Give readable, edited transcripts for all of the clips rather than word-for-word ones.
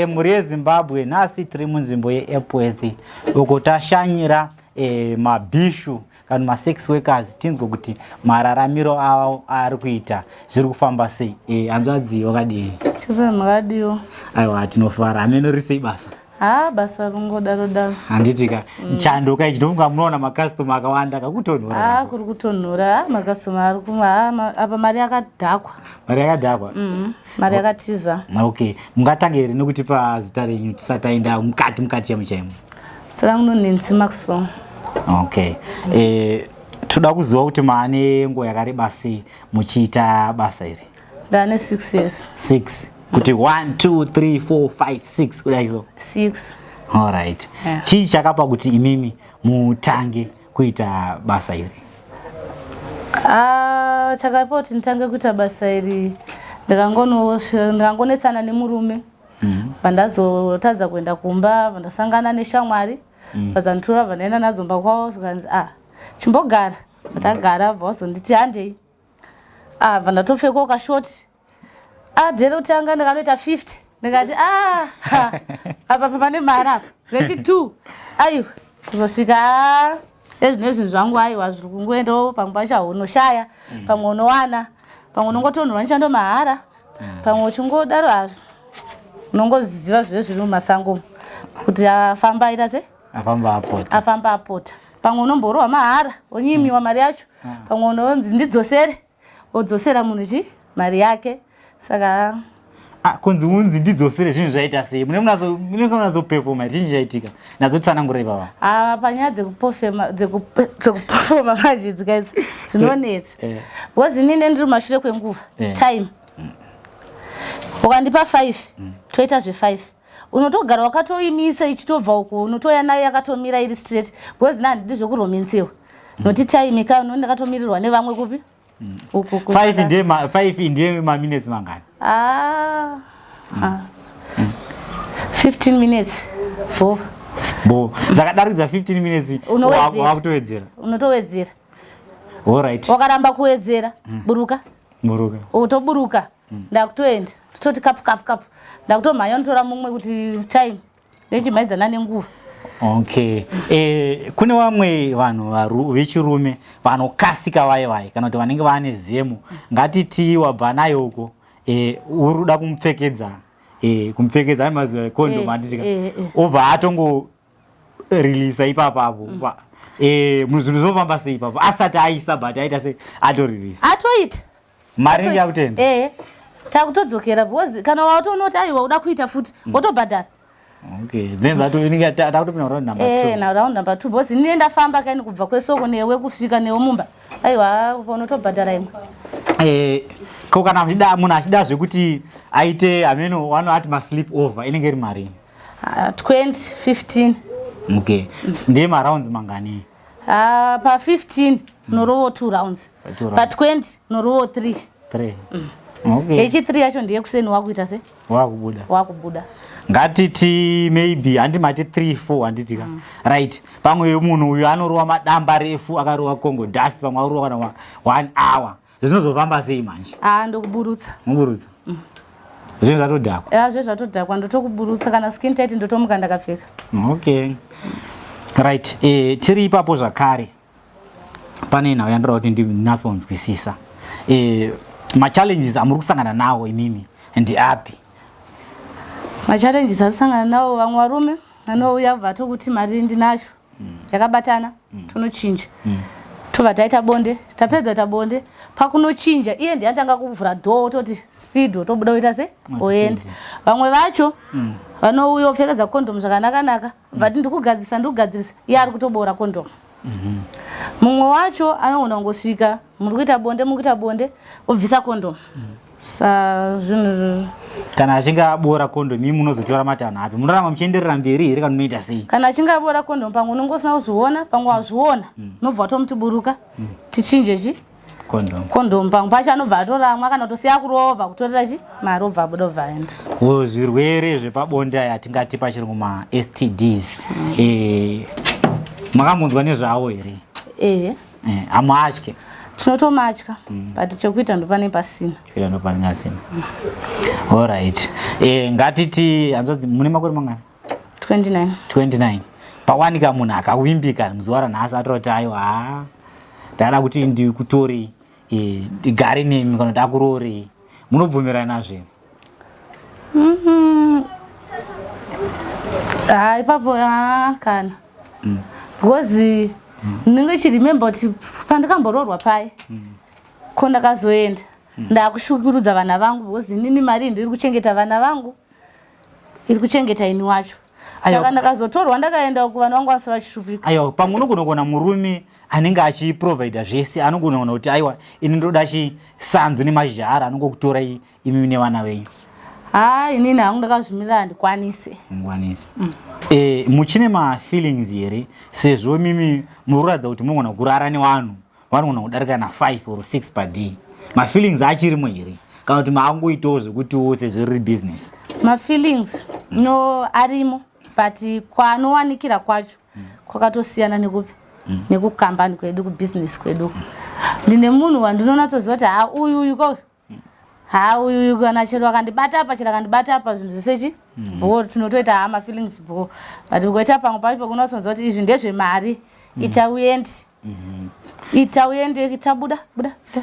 Mhuri yeZimbabwe nhasi tiri munzvimbo yeEpworth uko tashanyira mabhishu kana ma-sex workers tinzwe kuti mararamiro avo ari kuita zviri kufamba sei. Hanzvadzi wakadini? Makadiwo. Aiwa tinofara. Hameno risei basa? Basa rungodaro. Handitika chando kai chinofunga munoona makastoma akawanda kakutonhora. Kuri kutonhora makastoma ari kuma apa mari yakadhakwa. Mari yakadhakwa? Mari yakatiza. Okay. Mungatange here nokutipa zita renyu tisati taenda mukati yemuchaimo. Zita rangu Nancy Maxwell. Okay. Toda kuziva kuti maane nguva yakareba sei muchiita basa iri? Ndane 6 years. 6. Kuti 1 2 3 4 5 6 kudai so? 6. All right. Chii chakapa kuti imimi mutange kuita basa iri? Chakapa kuti nitange kuita basa iri ndikangonetsana nemurume. Pandazotadza kuenda kumba, pandasangana neshamwari. Pazanditora vandaenda nadzo mba kwavo zvikanzi chimbogara. Patagara vazonditi handei. Vandatopfekawo kashoti. Dhero kuti anga ndikanoita 50. Ndikati apa pane mari apa. Rechi 2. Aiwa kuzosvika ezvinezvi zvangu aiwa zviri kungoendawo pamwe pacho unoshaya, pamwe unowana, pamwe unongotonhorwa nechando mahara, pamwe uchingodaro hazvo. Unongoziva zviri mumasango kuti afamba aita sei? Afamba apota. Pamwe unomborohwa mahara, onyimiwa mari yacho. Pamwe unonzi ndidzosere, wodzosera munhu mari yake. Saka kunzi unzi ndidzosere zvinhu zvaita sei? Munozoperforma chinhu chaitika? Nazotsanangurai baba. Panyaya dzekuperforma manje dzinonetsa. Because inini ndiri mashure kwenguva. Time. Ukandipa 5, toita zve5. Unotogara wakatoimisa ichitobva uko, unotoya nayo yakatomira iri straight. Because handidi zvokuromensewa. Noti time kana ndakatomirirwa nevamwe kupi? 5 ndiye ma-minutes mangani? 15 minutes. Dzakadaridza 15 minutes wakutowedzera? Unotowedzera. Alright. Wakaramba kuwedzera, buruka. Utoburuka. Ndakutoenda. Tototi kapu. Ndakutomhanya unotora mumwe kuti time. Nechimhaidzana nenguva. Okay. Kune vamwe vanhu vechirume vanokasika vai kana kuti vanenge vane zemo. Ngatiti wabva nayo uko uri kuda kumupfekedza mazuva condom handitika. Obva atongo release ipapo. Zvinhu zvinofamba sei ipapo? Asati aisa but aita sei atorelease. Atoita. Mari ndi yakutenda. Takutodzokera because kana watonoti aiwa uda kuita futi wotobhadhara. Okay. Then takutopinda round number 2. Na round number 2 because ndine ndafamba kaini kubva kwesoko newe kusvika newe mumba. Aiwa unotobhadhara imwe. Ko kana munhu achida zvekuti aite ameno wanoti ma-sleep over inenge iri mari? 20, 15. Okay. Ndiye ma-rounds mangani? Pa-15 unorovo 2 rounds. Pa-20 unorovo 3. Okay. Echi 3 yacho ndiye kuseni wakuita se? Wakubuda. Ngatiti maybe handimati 3 4 handitika. Right. Pamwe munhu uyu anorova madamba refu akarova Congo dust, pamwe arova kana 1 hour. Zvinozofamba sei manje? Ndokuburutsa. Muburutsa. Zvinhu zvatodhakwa? Zvinhu zvatodhakwa ndotokuburutsa kana skin tight ndotomuka ndakapfeka. Okay. Right. Tiri ipapo zvakare. Pane nhau yandoda kuti ndinatsonzwisisa. Ma-challenges amuri kusangana nawo imimi and api? Ma-challenges arisangana nawo vamwe varume vanouya bva kuti mari ndinacho yakabatana tonochinja. Tobva taita bonde, tapedza ta bonde, pakunochinja iye ndiye atanga kuvhura door toti speed wotobuda uita se oenda. Vamwe vacho vanouya opfekedza condom zvakanaka vati ndikugadzirisa iye ari kutobora condom. Mumwe wacho anoona ngosvika muri kuita bonde obvisa condom. Zvinhu kana achinge abora condom imi munozotora matanho api? Munoramba muchienderera mberi here kana munoita sei? Kana achinge abora condom pamwe unongosina kuzviona, pamwe wazviona unobva watomuti buruka tichinje condom. Pamwe pacho anobva atoramwa kana kutosiya kurova kutorera mari obva abuda aenda. Zvirwere zvepabonde aya tingati pachirungu ma-STDs. Makambonzwa nezvawo here? Hamuatye? Tinotomatya but chokuita ndopane pasina. Chokuita ndopane pasina. All right. Ngatiti anzodzi mune makore mangana? 29. 29. Pawanika munhu akawimbika muzuva ranhasi atoti aiwa ndada kuti ndikutore ndigare nemi kana kuti akurore, munobvumirana nazvo? Ipapo kana because ndinenge remember kuti pandakambororwa pai ko ndakazoenda ndakushukirudza vana vangu because nini mari ndiri kuchengeta vana vangu, iri kuchengeta ini wacho. Saka ndakazotorwa ndakaenda kuvanhu vangu vasa vachishupika. Aiwa, pamwe unogona kuona murume anenge achiprovida zvese, anogona kuona kuti aiwa ini ndoda chisanzu nemazhara anongokutora imi nevana venyu. Inini hangu ndakazvimirira handikwanise. Muchine ma-feelings here sezvo mimi munoratidza kuti munogona kurara nevanhu vanogona kudarika na 5 or 6 per day. Ma-feelings achirimo here kana kuti maangoitawo zvekutiwo sezvo riri business? Ma-feelings no arimo but kwanowanikira kwacho kwakatosiyana nekupi nekukambani kwedu, kubusiness kwedu. Ndine munhu wandinonatsoziva kuti uyu ko uyu kana chero akandibata apa chero akandibata apa zvinhu zvisechi bo tinotoita hama feelings bo but ukaita pamwe pacho kunotsonzwa kuti izvi ndezvemari ita uende itabuda.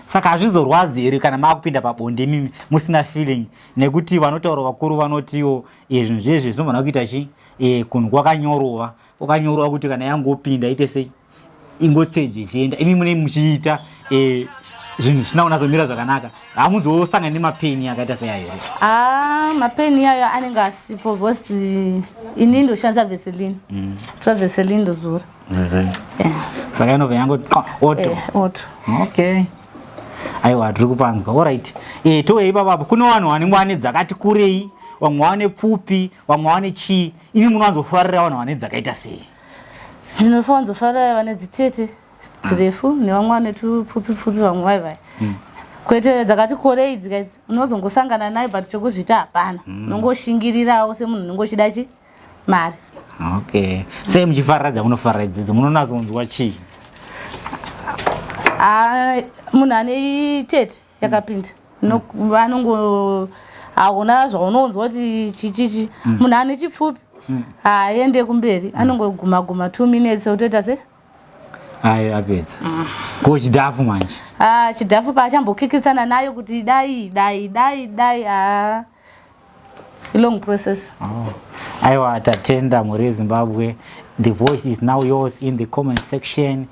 Saka hazvizorwadzi here kana makupinda pabonde mimi musina feeling, nekuti vanotaura vakuru vanotiwo zvinhu zvezvi zvinofana kuita kunhu kwakanyorwa kuti kana yangopinda ite sei ingotseje ichienda. Imi mune muchiita zvinhu zvisina kunazomira zvakanaka, hamuzosangana nemapeni akaita sei here? Mapeni ayo anenge asipo because ini ndoshandisa Vaseline. Tora Vaseline ndozora. Saka inobva yangoti auto. Okay. Aiwa, tiri kupanzwa. All right. Touya ipapo kune vanhu vanenge vane dzakati kurei, vamwe vane pfupi, vamwe vane chii. Imi munowanzofarira vanhu vane dzakaita sei? Ndinofanzofarira vane dzitete dzirefu nevamwe vane tupfupi vamwe vai. Kwete dzakati korei dzikaidzi unozongosangana naye but chokuzvita hapana. Unongoshingirirawo semunhu unongochida mari. Okay. Sei muchifarira dzamunofarira idzodzo munonazonzwa chii? Munhu ane tete yakapinda vanongo hauna zvaunonzwa kuti chichichi. Munhu ane chipfupi haende kumberi, anongoguma 2 minutes utoita se apedza. Ko chidhafu manje? Chidhafu paachambokikitsana nayo kuti dai long process. Aiwa, tatenda muri Zimbabwe. The voice is now yours in the comment section.